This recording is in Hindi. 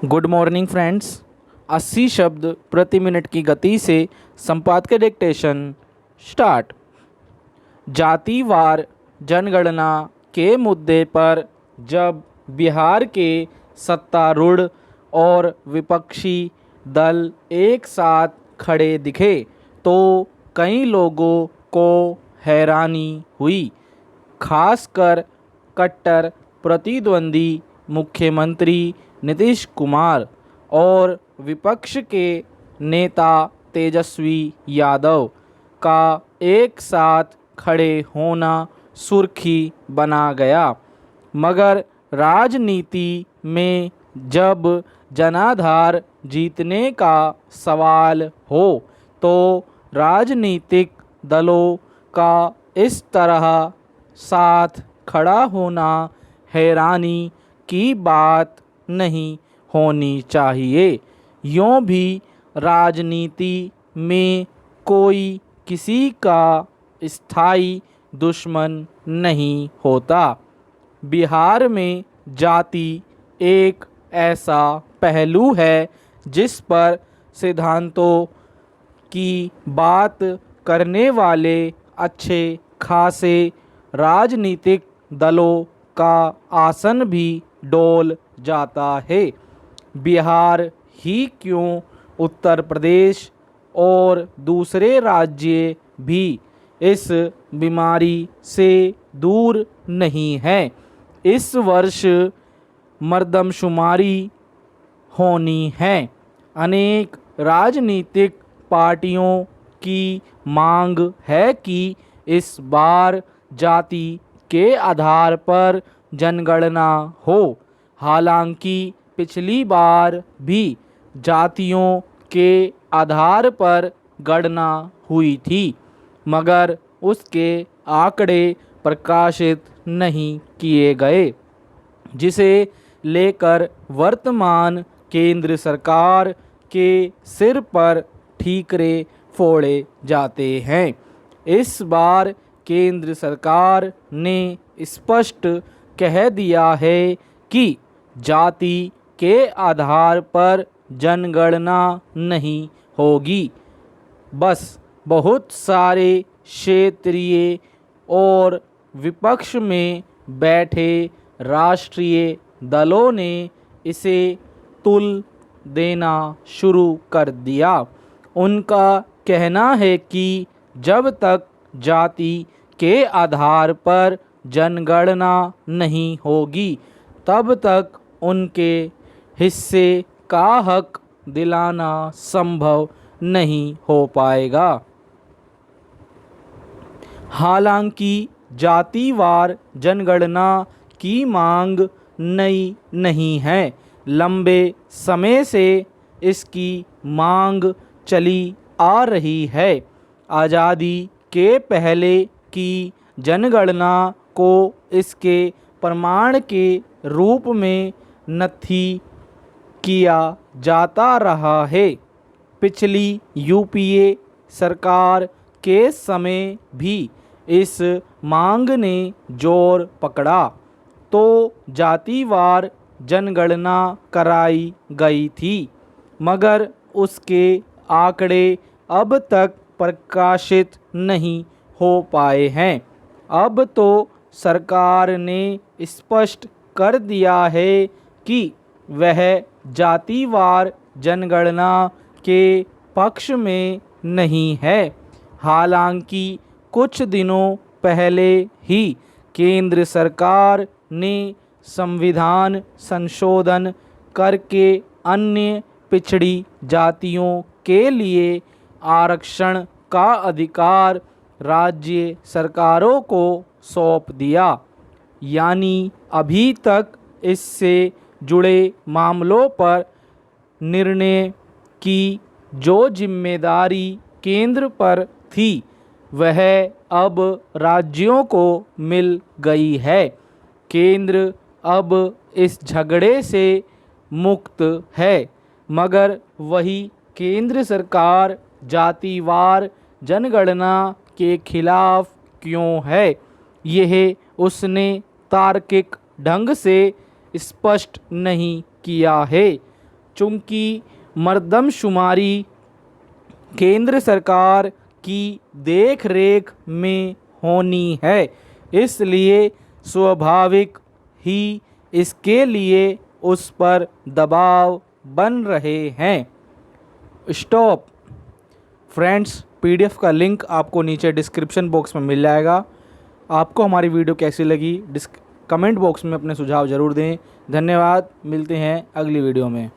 Good morning friends. 80 शब्द प्रति मिनट की गति से संपादकीय डिक्टेशन स्टार्ट। जातिवार जनगणना के मुद्दे पर जब बिहार के सत्तारूढ़ और विपक्षी दल एक साथ खड़े दिखे तो कई लोगों को हैरानी हुई, खासकर कट्टर प्रतिद्वंदी मुख्यमंत्री नीतीश कुमार और विपक्ष के नेता तेजस्वी यादव का एक साथ खड़े होना सुर्खी बना गया। मगर राजनीति में जब जनाधार जीतने का सवाल हो तो राजनीतिक दलों का इस तरह साथ खड़ा होना हैरानी की बात नहीं होनी चाहिए। यूँ भी राजनीति में कोई किसी का स्थायी दुश्मन नहीं होता। बिहार में जाति एक ऐसा पहलू है जिस पर सिद्धांतों की बात करने वाले अच्छे खासे राजनीतिक दलों का आसन भी डोल जाता है। बिहार ही क्यों, उत्तर प्रदेश और दूसरे राज्य भी इस बीमारी से दूर नहीं हैं। इस वर्ष मर्दमशुमारी होनी है। अनेक राजनीतिक पार्टियों की मांग है कि इस बार जाति के आधार पर जनगणना हो। हालांकि पिछली बार भी जातियों के आधार पर गणना हुई थी, मगर उसके आंकड़े प्रकाशित नहीं किए गए, जिसे लेकर वर्तमान केंद्र सरकार के सिर पर ठीकरे फोड़े जाते हैं। इस बार केंद्र सरकार ने स्पष्ट कह दिया है कि जाति के आधार पर जनगणना नहीं होगी। बस बहुत सारे क्षेत्रीय और विपक्ष में बैठे राष्ट्रीय दलों ने इसे तुल देना शुरू कर दिया। उनका कहना है कि जब तक जाति के आधार पर जनगणना नहीं होगी तब तक उनके हिस्से का हक दिलाना संभव नहीं हो पाएगा। हालांकि जातिवार जनगणना की मांग नई नहीं है। लंबे समय से इसकी मांग चली आ रही है। आज़ादी के पहले की जनगणना को इसके प्रमाण के रूप में नथी किया जाता रहा है। पिछली यूपीए सरकार के समय भी इस मांग ने जोर पकड़ा तो जातिवार जनगणना कराई गई थी, मगर उसके आंकड़े अब तक प्रकाशित नहीं हो पाए हैं। अब तो सरकार ने स्पष्ट कर दिया है कि वह जातिवार जनगणना के पक्ष में नहीं है। हालांकि कुछ दिनों पहले ही केंद्र सरकार ने संविधान संशोधन करके अन्य पिछड़ी जातियों के लिए आरक्षण का अधिकार राज्य सरकारों को सौंप दिया। यानी अभी तक इससे जुड़े मामलों पर निर्णय की जो जिम्मेदारी केंद्र पर थी वह अब राज्यों को मिल गई है। केंद्र अब इस झगड़े से मुक्त है, मगर वही केंद्र सरकार जातिवार जनगणना के खिलाफ क्यों है, यह उसने तार्किक ढंग से स्पष्ट नहीं किया है। चूँकि मर्दमशुमारी केंद्र सरकार की देख रेख में होनी है, इसलिए स्वाभाविक ही इसके लिए उस पर दबाव बन रहे हैं। स्टॉप। फ्रेंड्स, पीडीएफ का लिंक आपको नीचे डिस्क्रिप्शन बॉक्स में मिल जाएगा। आपको हमारी वीडियो कैसी लगी कमेंट बॉक्स में अपने सुझाव ज़रूर दें। धन्यवाद। मिलते हैं अगली वीडियो में।